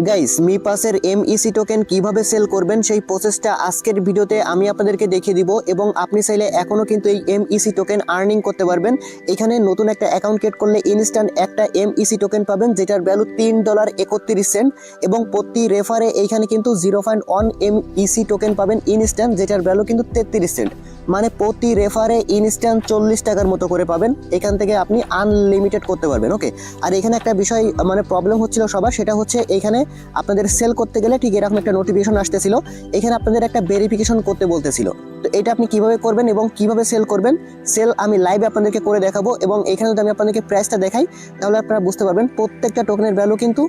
Guys মিপাসের MEC token কিভাবে sell করবেন সেই প্রসেসটা আজকের ভিডিওতে আমি আপনাদেরকে দেখিয়ে দিব এবং আপনি চাইলে এখনো কিন্তু এই এমইসি টোকেন আর্নিং করতে পারবেন। এখানে নতুন একটা অ্যাকাউন্ট ক্রিয়েট করলে ইনস্ট্যান্ট একটা এমইসি টোকেন পাবেন যেটার ভ্যালু $3.31 এবং প্রতি রেফারে এইখানে কিন্তু 0.1 এমইসি টোকেন পাবেন ইনস্ট্যান্ট যেটার ভ্যালু কিন্তু 33 সেন্ট, মানে প্রতি রেফারে ইনস্ট্যান্ট 40 টাকার মতো করে পাবেন। এখান থেকে আপনি আনলিমিটেড করতে পারবেন। ওকে, আর এখানে একটা বিষয় মানে প্রবলেম হচ্ছিল সবার, সেটা হচ্ছে এখানে আপনাদের সেল করতে গেলে ঠিক এরকম একটা নোটিফিকেশন আসতেছিল, এখানে আপনাদের একটা ভেরিফিকেশন করতে বলতেছিল। তো এটা আপনি কিভাবে করবেন এবং কিভাবে সেল করবেন, সেল আমি লাইভে আপনাদেরকে করে দেখাবো। এবং এখানে যদি আমি আপনাদেরকে প্রাইসটা দেখাই তাহলে আপনারা বুঝতে পারবেন প্রত্যেকটা টোকেনের ভ্যালু কিন্তু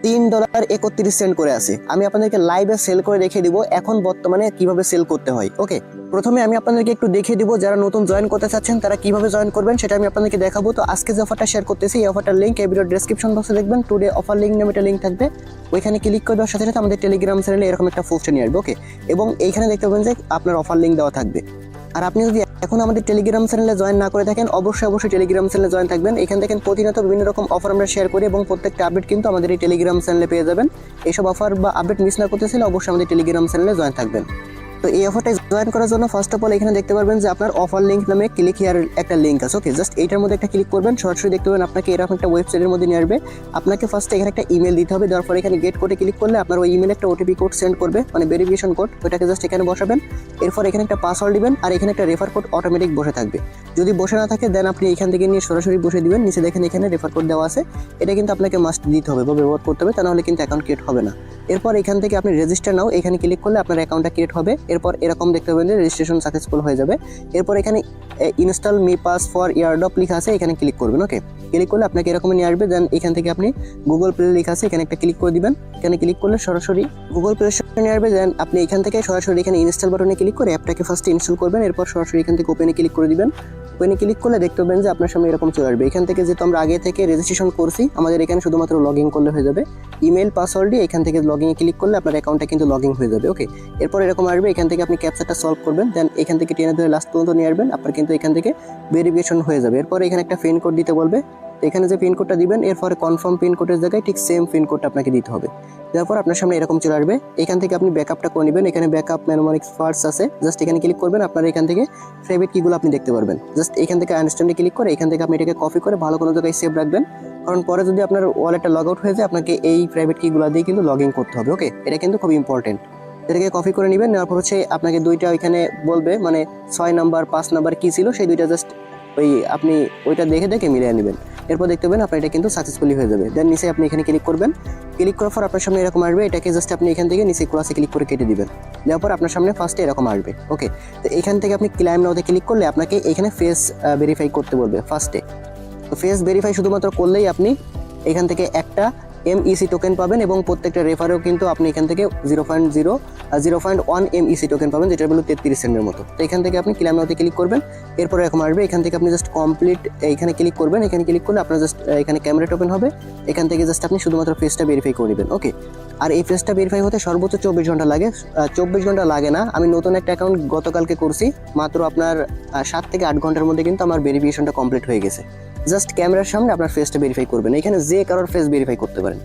$3.31 করে আছে। আমি আপনাদেরকে লাইভে সেল করে দেখিয়ে দিব এখন বর্তমানে কিভাবে সেল করতে হয়। ওকে, প্রথমে আমি আপনাদেরকে একটু দেখিয়ে দিব যারা নতুন জয়েন করতে চাচ্ছেন তারা কিভাবে জয়েন করবেন সেটা আমি আপনাদেরকে দেখাবো। তো আজকে যে অফারটা শেয়ার করতেছি এই অফারটার লিঙ্ক এই ভিডিওর ডেসক্রিপশন বক্সে দেখবেন, টুডে অফার লিঙ্ক নামে একটা লিঙ্ক থাকবে, ওইখানে ক্লিক করে দেওয়ার সাথে সাথে আমাদের টেলিগ্রাম চ্যানেলে এরকম একটা পোস্ট নিয়ে আসবে। ওকে, এবং এইখানে দেখতে পাবেন যে আপনার অফার লিঙ্ক দেওয়া থাকবে। আর আপনি যদি এখন আমাদের টেলিগ্রাম চ্যানেলে জয়েন না করে থাকেন অবশ্যই টেলিগ্রাম চ্যানেলে জয়েন থাকবেন। এখান থেকে প্রতিনিয়ত বিভিন্ন রকম অফার আমরা শেয়ার করি এবং প্রত্যেকটা আপডেট কিন্তু আমাদের এই টেলিগ্রাম চ্যানেলে পেয়ে যাবেন। এইসব অফার বা আপডেট মিস না করতে চাইলে অবশ্যই আমাদের টেলিগ্রাম চ্যানেলে জয়েন থাকবেন। তো এই অফারটা জয়েন করার জন্য ফার্স্ট অফ অল এখানে দেখতে পারবেন যে আপনার অফার লিঙ্ক নামে ক্লিক হিয়ার একটা লিঙ্ক আছে। ওকে, জাস্ট এইটার মধ্যে একটা ক্লিক করবেন, সরাসরি দেখতে পাবেন আপনাকে এরকম একটা ওয়েবসাইটের মধ্যে নিয়ে আসবে। আপনাকে ফার্স্টে এখানে একটা ইমেল দিতে হবে, দেওয়ার পরে এখানে গেট কোডে ক্লিক করলে আপনার ওই ইমেলে একটা ওটিপি কোড সেন্ড করবে, মানে ভেরিফিকেশন কোড, ওইটাকে জাস্ট এখানে বসাবেন। এরপর এখানে একটা পাসওয়ার্ড দিবেন আর এখানে একটা রেফার কোড অটোমেটিক বসে থাকবে। যদি বসে না থাকে দেন আপনি এখান থেকে নিয়ে সরাসরি বসে দিবেন। নিচে দেখেন এখানে রেফার কোড দেওয়া আছে, এটা কিন্তু আপনাকে মাস্ট দিতে হবে বা ব্যবহার করতে হবে, তা নাহলে কিন্তু অ্যাকাউন্ট ক্রিয়েট হবে না। এরপর এখান থেকে আপনি রেজিস্টার নাও এখানে ক্লিক করলে আপনার অ্যাকাউন্টটা ক্রিয়েট হবে। এরপর এরকম দেখতে পাবেন যে রেজিস্ট্রেশন সাকসেসফুল হয়ে যাবে। এরপর এখানে ইনস্টল মিপাস ফর ইয়ারড্রপ লেখা আছে, এখানে ক্লিক করবেন। ওকে, ক্লিক করলে আপনাকে এরকম নিয়ে আসবে। দেন এখান থেকে আপনি গুগল প্লে লেখা আছে এখানে একটা ক্লিক করে দিবেন। এখানে ক্লিক করলে সরাসরি গুগল প্লে স্টোরে নিয়ে আসবে। দেন আপনি এখান থেকে সরাসরি এখানে ইনস্টল বাটনে ক্লিক করে অ্যাপটাকে ফার্স্ট ইনস্টল করবেন। এরপর সরাসরি এখান থেকে ওপেনে ক্লিক করে দিবেন। ওপেনে ক্লিক করলে দেখতে পাবেন যে আপনার সামনে এরকম চলে আসবে। এখান থেকে যেহেতু আমরা আগে থেকে রেজিস্ট্রেশন করছি আমাদের এখানে শুধুমাত্র লগ ইন করলে হয়ে যাবে। ইমেল পাসওয়ার্ড দিয়ে এখান থেকে লগ ইনে ক্লিক করলে আপনার অ্যাকাউন্টটা কিন্তু লগ ইন হয়ে যাবে। ওকে, এরপর এরকম আসবে, এখান থেকে আপনি ক্যাপচাটা সলভ করবেন। দেন এখান থেকে টেনে ধরে লাস্ট পর্যন্ত নিয়ে আসবেন, আপনার কিন্তু এখান থেকে ভেরিফিকেশন হয়ে যাবে। এরপর এখানে একটা পিন কোড দিতে বলবে, এখানে যে পিন কোডটা দিবেন এরপরে কনফার্ম পিন কোডের জায়গায় ঠিক সেম পিন কোডটা আপনাকে দিতে হবে। তারপর আপনার সামনে এরকম চলে আসবে। এখান থেকে আপনি ব্যাকআপটা করে নেবেন, এখানে ব্যাকআপ ম্যানোমারিক্স ফার্স্ট আছে, জাস্ট এখানে ক্লিক করবেন। আপনার এখান থেকে প্রাইভেট কিগুলো আপনি দেখতে পারবেন, জাস্ট এখান থেকে আনস্ট্যান্ডে ক্লিক করে এখান থেকে আপনি এটাকে কপি করে ভালো কোনো জায়গায় সেভ রাখবেন, কারণ পরে যদি আপনার ওয়ালেটটা লগ আউট হয়ে যায় আপনাকে এই প্রাইভেট কিগুলো দিয়ে কিন্তু লগ ইন করতে হবে। ওকে, এটা কিন্তু খুব ইম্পর্টেন্ট। এটাকে কপি করে নেবেন, নেওয়ার পর হচ্ছে আপনাকে দুইটা ওইখানে বলবে, মানে 6 নাম্বার 5 নাম্বার কি ছিল সেই দুইটা জাস্ট ওই আপনি ওইটা দেখে দেখে মিলিয়ে নেবেন। এরপর দেখতে পাবেন আপনার এটা কিন্তু সাকসেসফুলি হয়ে যাবে। দেন নিচে আপনি এখানে ক্লিক করবেন, ক্লিক করার পর আপনার সামনে এরকম আসবে। এটাকে জাস্ট আপনি এখান থেকে নিচে ক্রসে ক্লিক করে কেটে দিবেন, দেওয়ার পর আপনার সামনে ফার্স্টে এরকম আসবে। ওকে, তো এখান থেকে আপনি ক্লাইম নাওতে ক্লিক করলে আপনাকে এখানে ফেস ভেরিফাই করতে বলবে ফার্স্টে। তো ফেস ভেরিফাই শুধুমাত্র করলেই আপনি এখান থেকে একটা এমইসি টোকেন পাবেন এবং প্রত্যেকটা রেফারেও কিন্তু আপনি এখান থেকে 0.1 এমইসি টোকেন পাবেন, যেটার ভ্যালু 33 সেন্টের মতো। তো এখান থেকে আপনি ক্লেম নাওতে ক্লিক করবেন, এরপর এরকম আসবে। এখান থেকে আপনি জাস্ট কমপ্লিট এইখানে ক্লিক করবেন, এখানে ক্লিক করলে আপনার জাস্ট এখানে ক্যামেরা ওপেন হবে। এখান থেকে জাস্ট আপনি শুধুমাত্র ফেসটা ভেরিফাই করে নেবেন। ওকে, আর এই ফেসটা ভেরিফাই হতে সর্বোচ্চ 24 ঘন্টা লাগে। 24 ঘন্টা লাগে না, আমি নতুন একটা অ্যাকাউন্ট গতকালকে করছি, মাত্র আপনার 7 থেকে 8 ঘন্টার মধ্যে কিন্তু আমার ভেরিফিকেশনটা কমপ্লিট হয়ে গেছে। জাস্ট ক্যামেরার সামনে আপনার ফেসটা ভেরিফাই করবেন। এখানে যে কারোর ফেস ভেরিফাই করতে পারেন,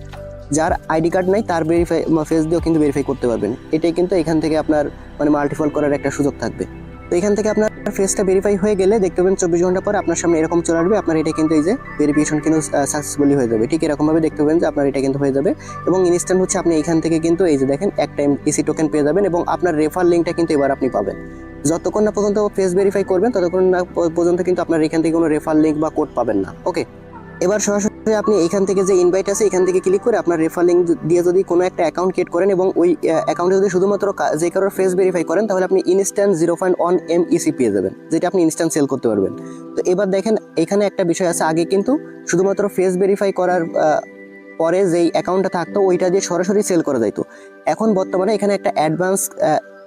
যার আইডি কার্ড নাই তার ভেরিফাই ফেস দিয়েও কিন্তু ভেরিফাই করতে পারবেন। এটাই কিন্তু এখান থেকে আপনার মানে মাল্টিপল করার একটা সুযোগ থাকবে। তো এখান থেকে আপনার ফেসটা ভেরিফাই হয়ে গেলে দেখতে পাবেন 24 ঘন্টা পরে আপনার সামনে এরকম চলে আসবে। আপনার এটা কিন্তু এই যে ভেরিফিকেশন কিন্তু সাকসেসফুলি হয়ে যাবে। ঠিক এরকমভাবে দেখতে পাবেন যে আপনার এটা কিন্তু হয়ে যাবে এবং ইনস্ট্যান্ট হচ্ছে আপনি এখান থেকে কিন্তু এই যে দেখেন একটা এমইসি টোকেন পেয়ে যাবেন এবং আপনার রেফার লিঙ্কটা কিন্তু এবার আপনি পাবেন। যতক্ষণ না পর্যন্ত ফেস ভেরিফাই করবেন ততক্ষণ না পর্যন্ত কিন্তু আপনার এখান থেকে কোনো রেফার লিঙ্ক বা কোড পাবেন না। ওকে, এবার সরাসরি আপনি এখান থেকে যে ইনভাইট আছে এখান থেকে ক্লিক করে আপনার রেফার লিঙ্ক দিয়ে যদি কোনো একটা অ্যাকাউন্ট ক্রিয়েট করেন এবং ওই অ্যাকাউন্টে যদি শুধুমাত্র যে কারোর ফেস ভেরিফাই করেন তাহলে আপনি ইনস্ট্যান্ট 0.1 এমইসি পেয়ে যাবেন, যেটা আপনি ইনস্ট্যান্ট সেল করতে পারবেন। তো এবার দেখেন এখানে একটা বিষয় আছে, আগে কিন্তু শুধুমাত্র ফেস ভেরিফাই করার পরে যেই অ্যাকাউন্টটা থাকতো ওইটা দিয়ে সরাসরি সেল করা যাইতো। এখন বর্তমানে এখানে একটা অ্যাডভান্স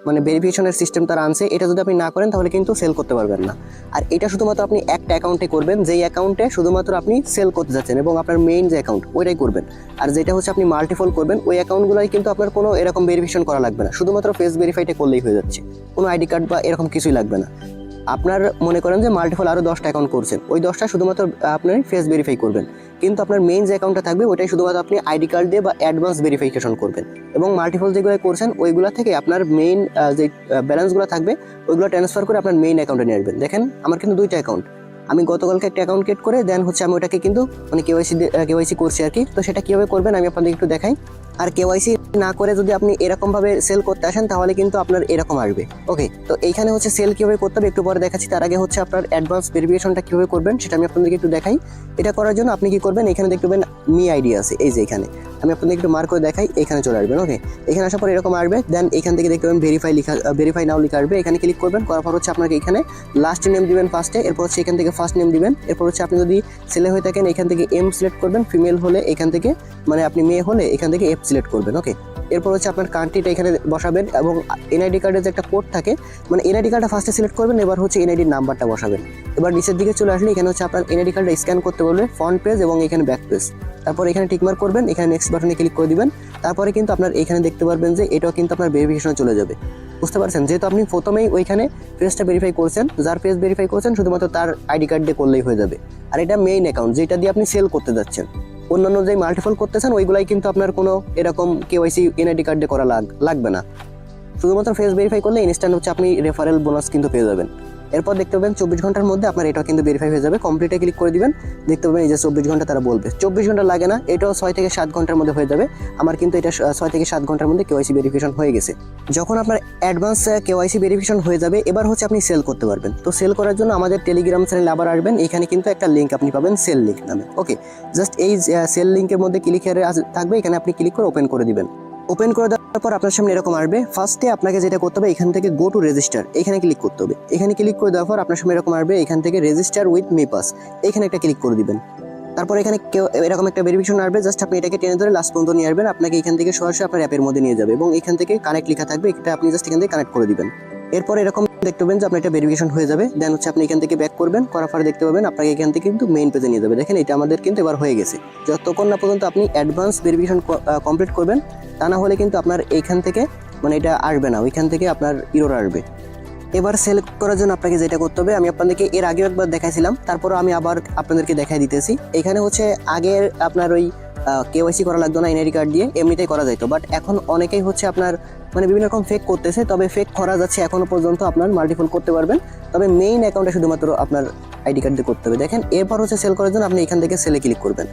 মানে ভেরিফিকেশনের সিস্টেম তারা আনছে, এটা যদি আপনি না করেন তাহলে কিন্তু সেল করতে পারবেন না। আর এটা শুধুমাত্র আপনি একটা অ্যাকাউন্টে করবেন, যেই অ্যাকাউন্টে শুধুমাত্র আপনি সেল করতে যাচ্ছেন এবং আপনার মেইন যে অ্যাকাউন্ট ওইটাই করবেন। আর যেটা হচ্ছে আপনি মাল্টিপল করবেন ওই অ্যাকাউন্টগুলোই কিন্তু আপনার কোনো এরকম ভেরিফিকেশন করা লাগবে না, শুধুমাত্র ফেস ভেরিফাইটা করলেই হয়ে যাচ্ছে, কোনো আইডি কার্ড বা এরকম কিছুই লাগবে না। আপনার মনে করেন যে মাল্টিপল আরও 10টা অ্যাকাউন্ট করছেন, ওই 10টা শুধুমাত্র আপনি ফেস ভেরিফাই করবেন, কিন্তু আপনার মেইন যে অ্যাকাউন্টটা থাকবে ওইটাই শুধুমাত্র আপনি আইডি কার্ড দিয়ে বা অ্যাডভান্স ভেরিফিকেশন করবেন, এবং মাল্টিপল যেগুলো করছেন ওইগুলো থেকে আপনার মেইন যে ব্যালেন্সগুলো থাকবে ওইগুলো ট্রান্সফার করে আপনার মেইন অ্যাকাউন্টে নিয়ে আসবেন। দেখেন আমার কিন্তু দুইটা অ্যাকাউন্ট, আমি গতকালকে একটা অ্যাকাউন্ট ক্রিয়েট করে দেন হচ্ছে আমি ওটাকে কিন্তু মানে কেওয়াইসি করছি আর কি। তো সেটা কীভাবে করবেন আমি আপনাদের একটু দেখাই। আর কেওয়াইসি না করে যদি আপনি এরকমভাবে সেল করতে আসেন তাহলে কিন্তু আপনার এরকম আসবে। ওকে, তো এইখানে হচ্ছে সেল কীভাবে করতে হবে একটু পরে দেখাচ্ছি। তার আগে হচ্ছে আপনার অ্যাডভান্স ভেরিফিকেশনটা কীভাবে করবেন সেটা আমি আপনাদেরকে একটু দেখাই। এটা করার জন্য আপনি কি করবেন, এখানে দেখতে পাবেন মি আইডি আছে, এই যে এখানে আমি আপনাদের একটু মার্ক করে দেখাই, এখানে চলে আসবেন। ওকে, এখানে আসার পর এরকম আসবে, দেন এখান থেকে দেখতে পাবেন ভেরিফাই নাও লেখা আসবে, এখানে ক্লিক করবেন। করার পর হচ্ছে আপনাকে এখানে লাস্ট নেম দিবেন ফার্স্টে, এরপর হচ্ছে এখান থেকে ফার্স্ট নেম দিবেন। এরপর হচ্ছে আপনি যদি ছেলে হয়ে থাকেন এখান থেকে এম সিলেক্ট করবেন, ফিমেল হলে এখান থেকে মানে আপনি মেয়ে হলে এখান থেকে এফ সিলেক্ট করবেন। ওকে, এরপর হচ্ছে আপনার কান্ট্রিটা এখানে বসাবেন এবং এনআইডি কার্ডের যে একটা কোড থাকে মানে এনআইডি কার্ডটা ফার্স্টে সিলেক্ট করবেন, এবার হচ্ছে এনআইডির নাম্বারটা বসাবেন। এবার নিচের দিকে চলে আসলে এখানে হচ্ছে আপনার এনআইডি কার্ডটা স্ক্যান করতে বলবে, ফ্রন্ট পেজ এবং এখানে ব্যাক পেজ। তারপর এখানে টিকমার্ক করবেন, এখানে নেক্সট বাটনে ক্লিক করে দিবেন। তারপরে কিন্তু আপনার এখানে দেখতে পারবেন যে এটাও কিন্তু আপনার ভেরিফিকেশনে চলে যাবে। বুঝতে পারছেন, যেহেতু আপনি প্রথমেই ওইখানে পেজটা ভেরিফাই করছেন, যার পেজ ভেরিফাই করছেন শুধুমাত্র তার আইডি কার্ড দিয়ে করলেই হয়ে যাবে। আর এটা মেইন অ্যাকাউন্ট যেটা দিয়ে আপনি সেল করতে যাচ্ছেন। অন্যান্য যে মাল্টিপল করতেছেন ওইগুলাই কিন্তু আপনার কোনো এরকম কেওয়াইসি এনআইডি কার্ড দিয়ে করা লাগবে না। শুধুমাত্র ফেস ভেরিফাই করলে ইনস্ট্যান্ট হচ্ছে আপনি রেফারেল বোনাস কিন্তু পেয়ে যাবেন। এরপর দেখতে পাবেন 24 ঘন্টার মধ্যে আপনার এটা কিন্তু ভেরিফাই হয়ে যাবে। কমপ্লিটে ক্লিক করে দিবেন, দেখতে পাবেন এই যে 24 ঘন্টা তারা বলবে। 24 ঘন্টা লাগে না, এটাও 6 থেকে 7 ঘন্টার মধ্যে হয়ে যাবে। আমার কিন্তু এটা 6 থেকে 7 ঘন্টার মধ্যে কেওয়াইসি ভেরিফিকেশন হয়ে গেছে। যখন আপনার অ্যাডভান্স কেওয়াইসি ভেরিফিকেশন হয়ে যাবে এবার হচ্ছে আপনি সেল করতে পারবেন। তো সেল করার জন্য আমাদের টেলিগ্রাম চ্যানেলে আবার আসবেন, এখানে কিন্তু একটা লিঙ্ক আপনি পাবেন সেল লিঙ্ক নামে। ওকে, জাস্ট এই সেল লিঙ্কের মধ্যে ক্লিক থাকবে, এখানে আপনি ক্লিক করে ওপেন করে দিবেন। ওপেন করে দেওয়ার পর আপনার সামনে এরকম আসবে। ফার্স্টে আপনাকে যেটা করতে হবে এখান থেকে গো টু রেজিস্টার, এখানে ক্লিক করতে হবে। এখানে ক্লিক করে দেওয়ার পর আপনার সামনে এরকম আসবে, এখান থেকে রেজিস্টার উইথ মিপাস এখানে একটা ক্লিক করে দিবেন। তারপর এখানে এরকম একটা ভেরিফিকেশন আসবে, জাস্ট আপনি এটাকে টেনে ধরে লাস্ট পর্যন্ত নিয়ে আসবেন। আপনাকে এখান থেকে সরাসরি আপনার অ্যাপের মধ্যে নিয়ে যাবে এবং এখান থেকে কানেক্ট লেখা থাকবে, এটা আপনি জাস্ট এখান থেকে কানেক্ট করে দিবেন। এরপর এরকম দেখতে পাবেন যে আপনার এটা ভেরিফিকেশন হয়ে যাবে। দেন হচ্ছে আপনি এখান থেকে ব্যাক করবেন, করার পরে দেখতে পাবেন আপনাকে এখান থেকে কিন্তু মেইন পেজে নিয়ে যাবে। দেখেন এটা আমাদের কিন্তু এবার হয়ে গেছে। যতক্ষণ না পর্যন্ত আপনি অ্যাডভান্স ভেরিফিকেশন কমপ্লিট করবেন তা না হলে কিন্তু আপনার এইখান থেকে মানে এটা আসবে না, ওইখান থেকে আপনার ইরর আসবে। এবার সেল করার জন্য আপনাকে যেটা করতে হবে আমি আপনাদেরকে এর আগেও একবার দেখাইছিলাম, তারপরও আমি আবার আপনাদেরকে দেখাই দিতেছি। এখানে হচ্ছে আগের আপনার ওই কেওয়াইসি করা লাগতো না, এনআইডি কার্ড দিয়ে এমনিতেই করা যাইতো, বাট এখন অনেকেই হচ্ছে আপনার মানে বিভিন্ন রকম ফেক করতেছে। তবে ফেক করা যাচ্ছে এখনো পর্যন্ত, আপনার মাল্টিপল করতে পারবেন, তবে মেইন অ্যাকাউন্টে শুধুমাত্র আপনার আইডি কার্ড দিয়ে করতে হবে। দেখেন এরপর হচ্ছে সেল করার জন্য আপনি এখান থেকে সেলে ক্লিক করবেন।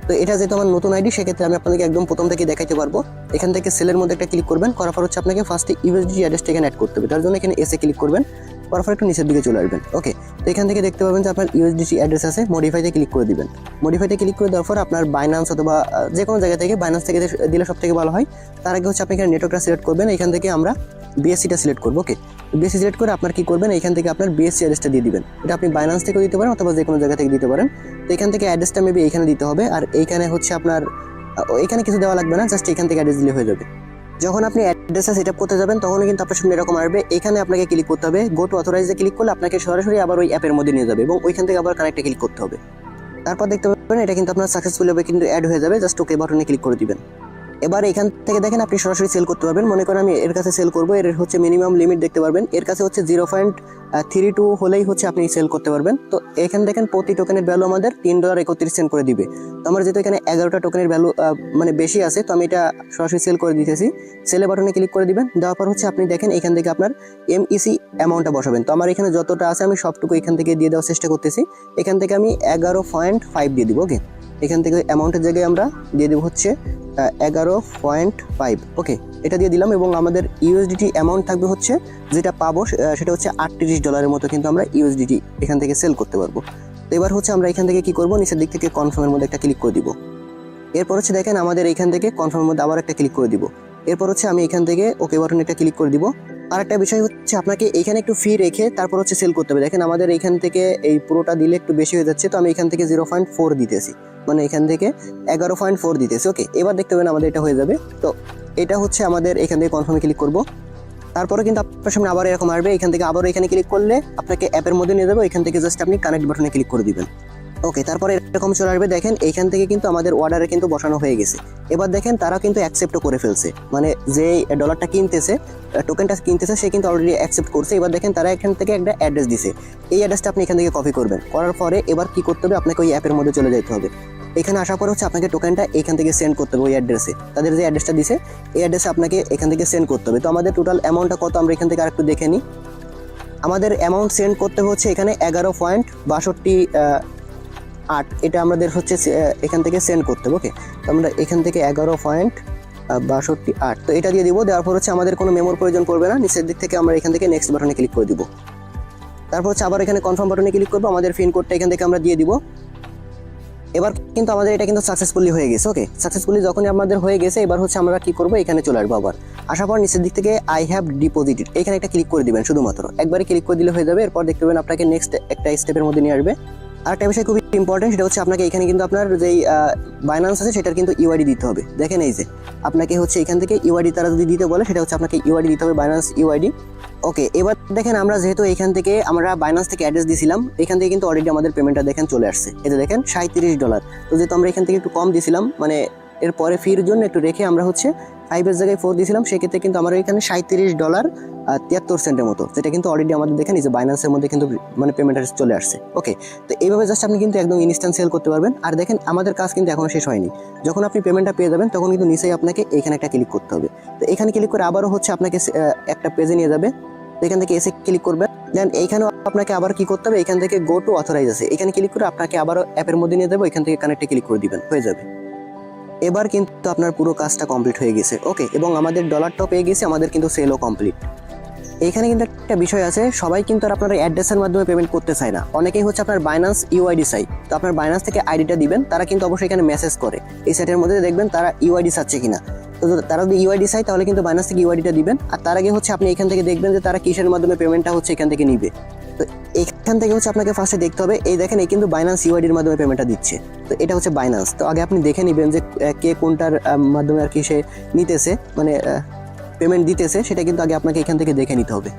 তো এটা যেহেতু আমার নতুন আইডি সেক্ষেত্রে আমি আপনাদেরকে একদম প্রথম থেকে দেখাইতে পারবো। এখান থেকে সেলের মধ্যে একটা ক্লিক করবেন, করার পর হচ্ছে আপনাকে ফার্স্টে ইউএসডি অ্যাড্রেসটা এখানে অ্যাড করতে হবে। তার জন্য এখানে এসে ক্লিক করবেন, করার পর একটু নিচের দিকে চলে আসবেন। ওকে, তো এখান থেকে দেখতে পাবেন যে আপনার ইউএসডিটি অ্যাড্রেস আছে, মডিফাইতে ক্লিক করে দিবেন। মডিফাইতে ক্লিক করে দেওয়ার পর আপনার বাইন্যান্স অথবা যে কোনো জায়গা থেকে বাইন্যান্স থেকে দিলে সব থেকে ভালো হয়। তার আগে হচ্ছে আপনি এখানে নেটওয়ার্কটা সিলেক্ট করবেন, এখান থেকে আমরা বিএসসিটা সিলেক্ট করবো। ওকে, বিএসসি সিলেক্ট করে আপনার কি করবেন এখান থেকে আপনার বিএসসি অ্যাড্রেসটা দিয়ে দিবেন। এটা আপনি বাইন্যান্স থেকেও দিতে পারেন অথবা যে কোনো জায়গা থেকে দিতে পারেন। তো এখান থেকে অ্যাড্রেসটা মেবি এইখানে দিতে হবে, আর এইখানে হচ্ছে আপনার এখানে কিছু দেওয়া লাগবে না, জাস্ট এখান থেকে অ্যাড্রেস দিলে হয়ে যাবে। যখন আপনি অ্যাড্রেসটা সেট আপ করতে যাবেন তখন কিন্তু আপনার সামনে এরকম আসবে, এখানে আপনাকে ক্লিক করতে হবে। গো টু অথরাইজে ক্লিক করলে আপনাকে সরাসরি আবার ওই অ্যাপের মধ্যে নিয়ে যাবে এবং ওইখান থেকে আবার কানেক্টে ক্লিক করতে হবে। তারপর দেখতে পাবেন এটা কিন্তু আপনার সাকসেসফুলি কিন্তু অ্যাড হয়ে যাবে, জাস্ট ওকে বাটনে ক্লিক করে দিবেন। এবার এখান থেকে দেখেন আপনি সরাসরি সেল করতে পারবেন। মনে করেন আমি এর কাছে সেল করবো, এর হচ্ছে মিনিমাম লিমিট দেখতে পারবেন, এর কাছে হচ্ছে 0.32 হলেই হচ্ছে আপনি সেল করতে পারবেন। তো এখানে দেখেন প্রতি টোকেনের ভ্যালু আমাদের $3.31 করে দিবে। তো আমার যেহেতু এখানে 11টা টোকেনের ভ্যালু মানে বেশি আছে, তো আমি এটা সরাসরি সেল করে দিতেছি। সেলে বাটনে ক্লিক করে দিবেন, দেওয়ার পর হচ্ছে আপনি দেখেন এখান থেকে আপনার এমইসি অ্যামাউন্টটা বসাবেন। তো আমার এখানে যতটা আছে আমি সবটুকু এখান থেকে দিয়ে দেওয়ার চেষ্টা করতেছি। এখান থেকে আমি 11.5 দিয়ে দিব। ওকে, এখান থেকে অ্যামাউন্টের জায়গায় আমরা দিয়ে দেবো হচ্ছে 11.5। ওকে, এটা দিয়ে দিলাম এবং আমাদের ইউএসডিটি অ্যামাউন্ট থাকবে হচ্ছে যেটা পাবো সেটা হচ্ছে $38 মতো কিন্তু আমরা ইউএসডিটি এখান থেকে সেল করতে পারবো। তো এবার হচ্ছে আমরা এখান থেকে কি করব, নিচের দিক থেকে কনফার্মের মধ্যে একটা ক্লিক করে দিব। এরপর হচ্ছে দেখেন আমাদের এখান থেকে কনফার্মের মধ্যে আবার একটা ক্লিক করে দিব। এরপর হচ্ছে আমি এখান থেকে ওকে বাটনে একটা ক্লিক করে দিব। আর একটা বিষয় হচ্ছে আপনাকে এখানে একটু ফি রেখে তারপর হচ্ছে সেল করতে হবে। দেখেন আমাদের এখান থেকে এই পুরোটা দিলে একটু বেশি হয়ে যাচ্ছে, তো আমি এখান থেকে 0.4 দিতেছি, মানে এখান থেকে 11.4 দিতেছি। ওকে, এবার দেখতে পাবেন আমাদের এটা হয়ে যাবে। তো এটা হচ্ছে আমাদের এখান থেকে কনফার্মে ক্লিক করব। তারপরে কিন্তু আপনার সামনে আবার এরকম আসবে, এখান থেকে আবারও এখানে ক্লিক করলে আপনাকে অ্যাপের মধ্যে নিয়ে যাবে, এখান থেকে জাস্ট আপনি কানেক্ট বাটনে ক্লিক করে দিবেন। ওকে, তারপরে এরকম চলে আসবে। দেখেন এইখান থেকে কিন্তু আমাদের অর্ডারে কিন্তু বসানো হয়ে গেছে। এবার দেখেন তারা কিন্তু অ্যাকসেপ্টও করে ফেলছে, মানে যে ডলারটা কিনতেছে টোকেনটা কিনতেছে সে কিন্তু অলরেডি অ্যাকসেপ্ট করছে। এবার দেখেন তারা এখান থেকে একটা অ্যাড্রেস দিছে, এই অ্যাড্রেসটা আপনি এখান থেকে কপি করবেন। করার পরে এবার কি করতে হবে, আপনাকে ওই অ্যাপের মধ্যে চলে যেতে হবে। এখানে আসার পর হচ্ছে আপনাকে টোকেনটা এখান থেকে সেন্ড করতে হবে ওই অ্যাড্রেসে, তাদের যে অ্যাড্রেসটা দিছে এই অ্যাড্রেসে আপনাকে এখান থেকে সেন্ড করতে হবে। তো আমাদের টোটাল অ্যামাউন্টটা কত আমরা এখান থেকে আরেকটু দেখে নিই। আমাদের অ্যামাউন্ট সেন্ড করতে হচ্ছে এখানে 11.62 এটা আমাদের হচ্ছে এখান থেকে সেন্ড করতে হবে। ওকে, তো আমরা এখান থেকে 11.62 তো এটা দিয়ে দিব। দেওয়ার পর হচ্ছে আমাদের কোনো মেমোর প্রয়োজন পড়বে না, নিচের দিক থেকে আমরা এখান থেকে নেক্সট বাটনে ক্লিক করে দিব। তারপর হচ্ছে আবার এখানে কনফার্ম বাটনে ক্লিক করবো, আমাদের পিন কোডটা এখান থেকে আমরা দিয়ে দিব। এবার কিন্তু আমাদের এটা কিন্তু সাকসেসফুলি হয়ে গেছে। ওকে, সাকসেসফুলি যখনই আমাদের হয়ে গেছে এবার হচ্ছে আমরা কি করব, এখানে চলে আসবো। আবার আসার পর নিচের দিক থেকে আই হ্যাভ ডিপোজিটেড এখানে একটা ক্লিক করে দিবেন, শুধুমাত্র একবারে ক্লিক করে দিলে হয়ে যাবে। এরপর দেখতে পাবেন আপনাকে নেক্সট একটা স্টেপের মধ্যে নিয়ে আসবে। আর একটা বিষয় খুবই ইম্পর্টেন্ট, সেটা হচ্ছে আপনাকে এখানে কিন্তু আপনার যেই বাইন্যান্স আছে সেটার কিন্তু ইউআইডি দিতে হবে। দেখেন এই যে আপনাকে হচ্ছে এখান থেকে ইউআইডি তারা যদি দিতে বলে সেটা হচ্ছে আপনাকে ইউআইডি দিতে হবে, বাইন্যান্স ইউআইডি। ওকে, এবার দেখেন আমরা যেহেতু এখান থেকে আমরা বাইন্যান্স থেকে অ্যাড্রেস দিয়েছিলাম, এখান থেকে কিন্তু অলরেডি আমাদের পেমেন্টটা দেখেন চলে আসছে। এতে দেখেন $37। তো যেহেতু আমরা এখান থেকে একটু কম দিয়েছিলাম, মানে এরপরে ফির জন্য একটু রেখে আমরা হচ্ছে 5 জায়গায় 4 দিয়েছিলাম, সেক্ষেত্রে কিন্তু আমার এখানে $37.73 মতো, যেটা কিন্তু অলরেডি আমাদের দেখেন এই যে বাইন্যান্সের মধ্যে কিন্তু মানে পেমেন্টটা চলে আসছে। ওকে, তো এইভাবে জাস্ট আপনি কিন্তু একদম ইনস্ট্যান্ট সেল করতে পারবেন। আর দেখেন আমাদের কাজ কিন্তু এখনো শেষ হয়নি, যখন আপনি পেমেন্টটা পেয়ে যাবেন তখন কিন্তু নিচেই আপনাকে এখানে একটা ক্লিক করতে হবে। তো এখানে ক্লিক করে আবারও হচ্ছে আপনাকে একটা পেজে নিয়ে যাবে, তো এখান থেকে এসে ক্লিক করবেন। দেন এইখানেও আপনাকে আবার কি করতে হবে, এখান থেকে গো টু অথরাইজ আছে, এখানে ক্লিক করে আপনাকে আবারও অ্যাপের মধ্যে নিয়ে যাবো, এখান থেকে কানেক্টে ক্লিক করে দিবেন, হয়ে যাবে। এবার কিন্তু আপনার পুরো কাজটা কমপ্লিট হয়ে গেছে। ওকে, এবং আমাদের ডলারটাও পেয়ে গেছে, আমাদের কিন্তু সেলও কমপ্লিট। এইখানে কিন্তু একটা বিষয় আছে, সবাই কিন্তু আর আপনার অ্যাড্রেসের মাধ্যমে পেমেন্ট করতে চায় না, অনেকেই হচ্ছে আপনার বাইন্যান্স ইউআইডি চাই। তো আপনার বাইন্যান্স থেকে আইডিটা দিবেন, তারা কিন্তু অবশ্যই এখানে মেসেজ করে এই সাইটের মধ্যে দেখবেন তারা ইউআইডি চাচ্ছে কিনা। তো তারা যদি ইউআইডি চাই তাহলে কিন্তু বাইন্যান্স থেকে ইউআইডিটা দিবেন। আর তার আগে হচ্ছে আপনি এখান থেকে দেখবেন যে তারা কিসের মাধ্যমে পেমেন্টটা হচ্ছে এখান থেকে নিবে। তো এখান থেকে হচ্ছে আপনাকে ফার্স্টে দেখতে হবে, এই দেখেন এই কিন্তু বাইন্যান্স ইউআইডির মাধ্যমে পেমেন্টটা দিচ্ছে। তো এটা হচ্ছে বাইন্যান্স। তো আগে আপনি দেখে নেবেন যে কে কোনটার মাধ্যমে আর কি সে নিতেছে, মানে পেমেন্ট দিতেছে, সেটা কিন্তু আগে আপনাকে এখান থেকে দেখে নিতে হবে।